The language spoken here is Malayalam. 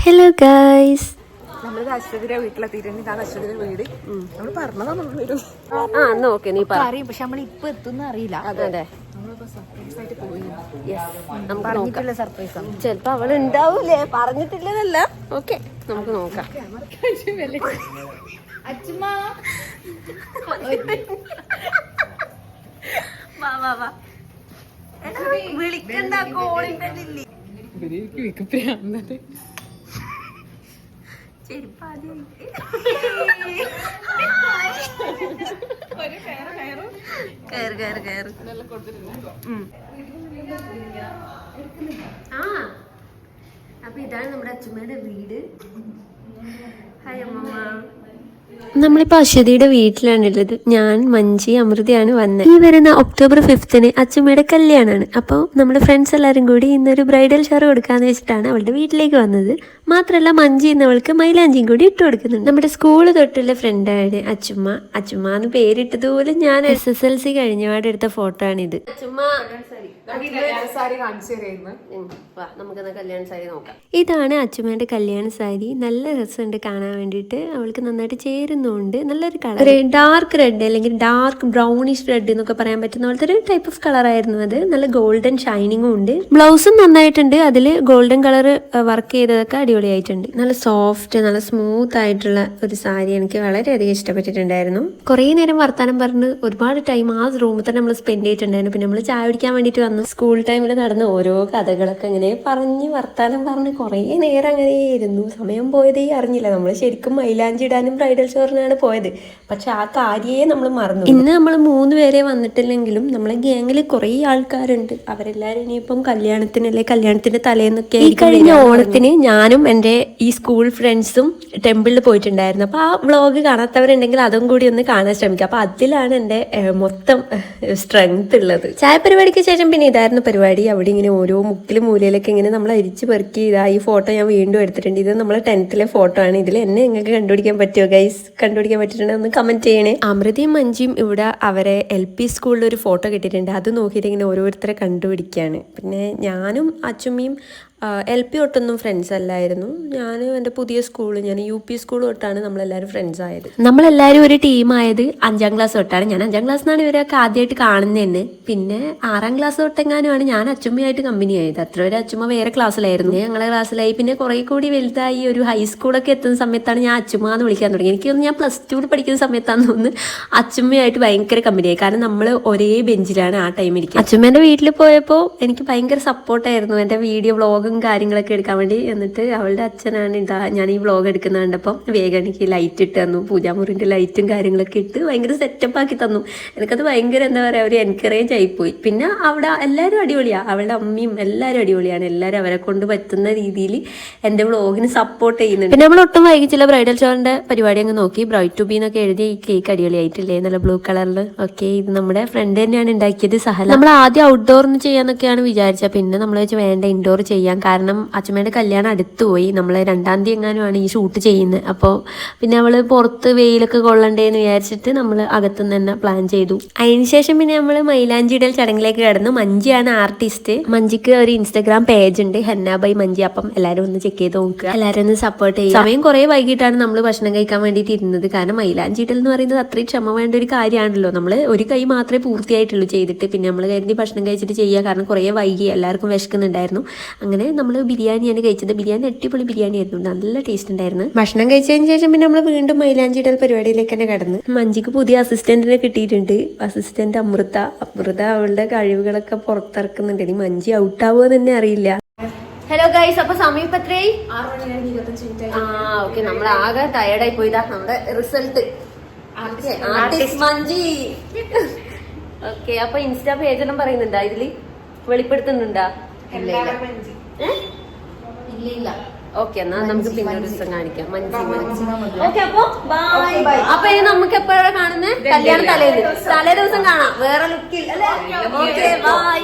ഹലോ ഗൈസ്, നമ്മള് അശ്വതിയുടെ വീട്ടിലെത്തിയിട്ടുണ്ട്. ഇതാണ് അശ്വതിയുടെ വീട്. നമ്മള് പറഞ്ഞതാ നമ്മൾ വരും. ഓക്കെ നീ അറിയും, പക്ഷെ നമ്മൾ ഇപ്പൊ എത്തുന്ന അറിയില്ല. അതെ, നമ്മളിപ്പോ സർപ്രൈസ് ആയിട്ട് പോയി. പറഞ്ഞിട്ടില്ല സർപ്രൈസ് ആണ്. ചിലപ്പോ അവള് ഉണ്ടാവൂലേ, പറഞ്ഞിട്ടില്ലതല്ല. ഓക്കെ, നമുക്ക് നോക്കാം. വിളിക്കണ്ട, കോളിന്റെ അപ്പൊ ഇതാണ് നമ്മുടെ അച്ഛമ്മയുടെ വീട്. ഹായ് അമ്മമ്മ. നമ്മളിപ്പോൾ അശ്വതിയുടെ വീട്ടിലാണുള്ളത്. ഞാൻ, മഞ്ജി, അമൃതയാണ് വന്നത്. ഈ വരുന്ന ഒക്ടോബർ 5 അച്ഛമ്മയുടെ കല്യാണമാണ്. അപ്പോൾ നമ്മുടെ ഫ്രണ്ട്സ് എല്ലാവരും കൂടി ഇന്നൊരു ബ്രൈഡൽ ഷവർ കൊടുക്കാന്ന് വെച്ചിട്ടാണ് അവളുടെ വീട്ടിലേക്ക് വന്നത്. മാത്രമല്ല മഞ്ജി എന്നവൾക്ക് മൈലാഞ്ചിയും കൂടി ഇട്ട് കൊടുക്കുന്നുണ്ട്. നമ്മുടെ സ്കൂൾ തൊട്ടുള്ള ഫ്രണ്ടാണ് അച്ഛമ്മ. അച്ഛമ്മ എന്ന് പേരിട്ടതുപോലും ഞാൻ SSLC കഴിഞ്ഞപാട് എടുത്ത ഫോട്ടോ ആണിത്. നമുക്കെന്നാ കല്യാണ സാരി നോക്കാം. ഇതാണ് അച്ഛമ്മേന്റെ കല്യാണ സാരി. നല്ല രസമുണ്ട് കാണാൻ വേണ്ടിയിട്ട്. അവൾക്ക് നന്നായിട്ട് ചേരുന്നുണ്ട്. നല്ലൊരു കളർ, ഡാർക്ക് റെഡ് അല്ലെങ്കിൽ ഡാർക്ക് ബ്രൗണിഷ് റെഡ് എന്നൊക്കെ പറയാൻ പറ്റുന്ന പോലത്തെ ഒരു ടൈപ്പ് ഓഫ് കളർ ആയിരുന്നു അത്. നല്ല ഗോൾഡൻ ഷൈനിങ്ങും ഉണ്ട്. ബ്ലൗസും നന്നായിട്ടുണ്ട്. അതിൽ ഗോൾഡൻ കളർ വർക്ക് ചെയ്തതൊക്കെ അടിപൊളിയായിട്ടുണ്ട്. നല്ല സോഫ്റ്റ്, നല്ല സ്മൂത്ത് ആയിട്ടുള്ള ഒരു സാരി എനിക്ക് വളരെയധികം ഇഷ്ടപ്പെട്ടിട്ടുണ്ടായിരുന്നു. കുറേ നേരം വർത്താനം പറഞ്ഞ് ഒരുപാട് ടൈം ആ റൂമിൽ തന്നെ നമ്മൾ സ്പെൻഡ് ചെയ്തിട്ടുണ്ടായിരുന്നു. പിന്നെ നമ്മൾ ചായ കുടിക്കാൻ വേണ്ടിയിട്ട് വന്നു. സ്കൂൾ ടൈമിൽ നടന്ന ഓരോ കഥകളൊക്കെ ഇങ്ങനെ പറഞ്ഞ് വർത്താനം പറഞ്ഞ് കുറേ നേരം അങ്ങനെ ഇരുന്നു. സമയം പോയതേ അറിഞ്ഞില്ല. നമ്മൾ ശരിക്കും മൈലാഞ്ചി ഇടാനും ബ്രൈഡൽ ഷവറിനാണ് പോയത്. പക്ഷെ ആ കാര്യേ നമ്മൾ മറന്നു. ഇന്ന് നമ്മൾ 3 പേരെ വന്നിട്ടില്ലെങ്കിലും നമ്മളെ ഗ്യാങ്ങിൽ കുറേ ആൾക്കാരുണ്ട്. അവരെല്ലാവരും ഇനിയിപ്പം കല്യാണത്തിനല്ലേ, കല്യാണത്തിന്റെ തലേന്നൊക്കെ ഈ കഴിഞ്ഞ ഓണത്തിന് ഞാനും എൻ്റെ ഈ സ്കൂൾ ഫ്രണ്ട്സും ടെമ്പിളിൽ പോയിട്ടുണ്ടായിരുന്നു. അപ്പോൾ ആ വ്ളോഗ് കാണാത്തവരുണ്ടെങ്കിൽ അതും കൂടി ഒന്ന് കാണാൻ ശ്രമിക്കുക. അപ്പോൾ അതിലാണ് എൻ്റെ മൊത്തം സ്ട്രെങ്ത് ഉള്ളത്. ചായ പരിപാടിക്ക് ശേഷം പിന്നെ ഇതായിരുന്നു പരിപാടി. അവിടെ ഇങ്ങനെ ഓരോ മുക്കിലും മൂലയിലൊക്കെ ഇങ്ങനെ നമ്മൾ അരിച്ച് പെറുക്കി ഈ ഫോട്ടോ ഞാൻ വീണ്ടും എടുത്തിട്ടുണ്ട്. ഇത് നമ്മളെ 10th ഫോട്ടോ ആണ്. ഇതിൽ എന്നെ നിങ്ങൾക്ക് കണ്ടുപിടിക്കാൻ പറ്റുമോ ഗൈസ്? കണ്ടുപിടിക്കാൻ പറ്റിയിട്ടുണ്ടെങ്കിൽ ഒന്ന് കമന്റ് ചെയ്യണേ. അമൃതയും മഞ്ജിയും ഇവിടെ അവരെ LP സ്കൂളിൽ ഒരു ഫോട്ടോ കിട്ടിയിട്ടുണ്ട്. അത് നോക്കിയിട്ട് ഇങ്ങനെ ഓരോരുത്തരെ കണ്ടുപിടിക്കുകയാണ്. പിന്നെ ഞാനും അച്ചുമ്മയും LP തൊട്ടൊന്നും ഫ്രണ്ട്സ് അല്ലായിരുന്നു. ഞാൻ എൻ്റെ പുതിയ സ്കൂൾ, ഞാൻ UP സ്കൂൾ തൊട്ടാണ് നമ്മളെല്ലാവരും ഫ്രണ്ട്സ് ആയത്. നമ്മളെല്ലാവരും ഒരു ടീമായത് 5ാം ക്ലാസ് തൊട്ടാണ്. ഞാൻ 5ാം ക്ലാസ്സിനാണ് ഇവരൊക്കെ ആദ്യമായിട്ട് കാണുന്നത് തന്നെ. പിന്നെ 6ാം ക്ലാസ് തൊട്ടെങ്ങാനുമാണ് ഞാൻ അച്ചുമ്മയായിട്ട് കമ്പനി ആയത്. അത്ര വരെ അച്ചുമ്മ വേറെ ക്ലാസ്സിലായിരുന്നു. ഞങ്ങളെ ക്ലാസ്സിലായി. പിന്നെ കുറേ കൂടി വലുതായി ഒരു ഹൈസ്കൂളൊക്കെ എത്തുന്ന സമയത്താണ് ഞാൻ അച്ചുമ്മ എന്ന് വിളിക്കാൻ തുടങ്ങി. എനിക്കൊന്ന് ഞാൻ +2 പഠിക്കുന്ന സമയത്താണെന്ന് തോന്നുന്നു അച്ചുമ്മയായിട്ട് ഭയങ്കര കമ്പനിയായി. കാരണം നമ്മൾ ഒരേ ബെഞ്ചിലാണ് ആ ടൈം ഇരിക്കുക. അച്ചുമ്മേൻ്റെ വീട്ടിൽ പോയപ്പോൾ എനിക്ക് ഭയങ്കര സപ്പോർട്ടായിരുന്നു എൻ്റെ വീഡിയോ വ്ളോഗും കാര്യങ്ങളൊക്കെ എടുക്കാൻ വേണ്ടി. എന്നിട്ട് അവളുടെ അച്ഛനാണ് ഇതാ ഞാൻ ഈ വ്ളോഗ് എടുക്കുന്ന കണ്ടപ്പം വേഗം എനിക്ക് ലൈറ്റ് ഇട്ട് തന്നു. പൂജാമുറിൻ്റെ ലൈറ്റും കാര്യങ്ങളൊക്കെ ഇട്ട് ഭയങ്കര സെറ്റപ്പ് ആക്കി തന്നു. എനിക്കത് ഭയങ്കര എന്താ പറയുക, ഒരു എൻകറേജ് ആയിപ്പോയി. പിന്നെ അവിടെ എല്ലാവരും അടിപൊളിയാണ്. അവളുടെ അമ്മയും എല്ലാവരും അടിപൊളിയാണ്. എല്ലാവരും അവരെ കൊണ്ട് പറ്റുന്ന രീതിയിൽ എൻ്റെ വ്ളോഗിന് സപ്പോർട്ട് ചെയ്യുന്നുണ്ട്. പിന്നെ നമ്മൾ ഒട്ടും വൈകിച്ചില്ല. ബ്രൈഡൽ ഷവറിൻ്റെ പരിപാടി അങ്ങ് നോക്കി. ബ്രൈഡ് ടു ബി എന്നൊക്കെ എഴുതി ഈ കേക്ക് അടിപൊളിയായിട്ടില്ലേ, നല്ല ബ്ലൂ കളറിൽ. ഓക്കെ, ഇത് നമ്മുടെ ഫ്രണ്ട് തന്നെയാണ് ഉണ്ടാക്കിയത്, സഹല. നമ്മൾ ആദ്യം ഔട്ട്ഡോറിന് ചെയ്യാന്നൊക്കെയാണ് വിചാരിച്ചത്. പിന്നെ നമ്മൾ വെച്ച് വേണ്ട ഇൻഡോർ ചെയ്യാൻ. കാരണം അച്ഛമ്മയുടെ കല്യാണം അടുത്ത് പോയി. നമ്മൾ 2ാം തീയതി എങ്ങാനുമാണ് ഈ ഷൂട്ട് ചെയ്യുന്നത്. അപ്പോൾ പിന്നെ അവൾ പുറത്ത് വെയിലൊക്കെ കൊള്ളണ്ടേന്ന് വിചാരിച്ചിട്ട് നമ്മൾ അകത്തുനിന്ന് തന്നെ പ്ലാൻ ചെയ്തു. അതിനുശേഷം പിന്നെ നമ്മൾ മൈലാഞ്ചിടൽ ചടങ്ങിലേക്ക് കടന്നു. മഞ്ജിയാണ് ആർട്ടിസ്റ്റ്. മഞ്ജിക്ക് ഒരു ഇൻസ്റ്റാഗ്രാം പേജ് ഉണ്ട്, ഹെന്ന ബൈ മഞ്ജി. അപ്പം എല്ലാവരും ഒന്ന് ചെക്ക് ചെയ്ത് നോക്കുക, എല്ലാവരും ഒന്ന് സപ്പോർട്ട് ചെയ്യുക. സമയം കുറേ വൈകിട്ടാണ് നമ്മൾ ഭക്ഷണം കഴിക്കാൻ വേണ്ടിയിട്ട് ഇരുന്നത്. കാരണം മൈലാഞ്ചിടൽ എന്ന് പറയുന്നത് അത്രയും ക്ഷമ വേണ്ട ഒരു കാര്യമാണല്ലോ. നമ്മൾ ഒരു കൈ മാത്രമേ പൂർത്തിയായിട്ടുള്ളൂ ചെയ്തിട്ട്. പിന്നെ നമ്മൾ കരുതി ഭക്ഷണം കഴിച്ചിട്ട് ചെയ്യുക, കാരണം കുറേ വൈകി, എല്ലാവർക്കും വിശക്കുന്നുണ്ടായിരുന്നു. അങ്ങനെ നമ്മൾ ബിരിയാണിയാണ് കഴിച്ചത്. ബിരിയാണി അടിപൊളി ബിരിയാണി ആയിരുന്നു, നല്ല ടേസ്റ്റ് ഉണ്ടായിരുന്നു. ഭക്ഷണം കഴിച്ചതിന് ശേഷം പിന്നെ നമ്മൾ വീണ്ടും മൈലാഞ്ചിടൽ പരിപാടിയിലേക്ക് തന്നെ കടന്നു. മഞ്ജിക്ക് പുതിയ അസിസ്റ്റന്റിനെ കിട്ടിയിട്ടുണ്ട്. അസിസ്റ്റന്റ് അമൃത. അവളുടെ കഴിവുകളൊക്കെ പുറത്തിറക്കുന്നുണ്ട്. ഇനി മഞ്ജി ഔട്ടാവുക തന്നെ അറിയില്ല. ഹലോ ഗൈസ്, അപ്പൊ സമയം ഇപ്പൊ എത്രയായി? 6:25. ഓക്കെ, നമ്മൾ ആകെ ടയർഡായി പോയതാ. നമ്മുടെ റിസൾട്ട് ആർട്ടിസ്റ്റ് മഞ്ജി. ഓക്കെ, അപ്പൊ ഇൻസ്റ്റാ പേജെല്ലാം പറയുന്നുണ്ടാ, ഇതില് വെളിപ്പെടുത്തുന്നുണ്ടാ? ഇല്ല. ഓക്കെ, എന്നാ നമുക്ക് പിന്നെ ഒരു ദിവസം കാണിക്കാം. മഞ്ജി. ഓക്കെ, അപ്പൊ ബൈ. അപ്പൊ ഇനി നമുക്ക് എപ്പോഴാണ് കാണുന്നത്? കല്യാണം തലേ ദിവസം കാണാം, വേറെ ലുക്കിൽ അല്ലേ? Okay, by.